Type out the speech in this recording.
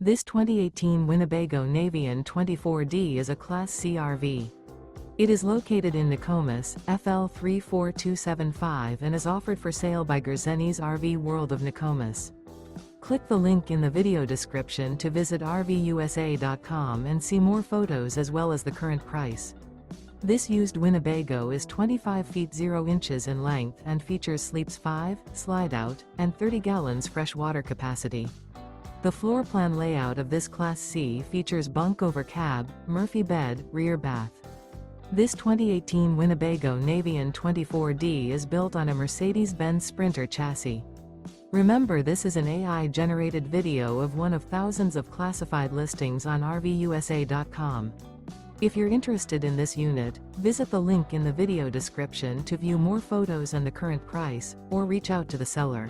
This 2018 Winnebago Navion 24D is a Class C RV. It is located in Nokomis, FL 34275 and is offered for sale by Gerzeny's RV World of Nokomis. Click the link in the video description to visit RVUSA.com and see more photos as well as the current price. This used Winnebago is 25 feet 0 inches in length and features sleeps 5, slide-out, and 30 gallons fresh water capacity. The floor plan layout of this Class C features bunk over cab, Murphy bed, rear bath. This 2018 Winnebago Navion 24D is built on a Mercedes-Benz Sprinter chassis. Remember, this is an AI-generated video of one of thousands of classified listings on RVUSA.com. If you're interested in this unit, visit the link in the video description to view more photos and the current price, or reach out to the seller.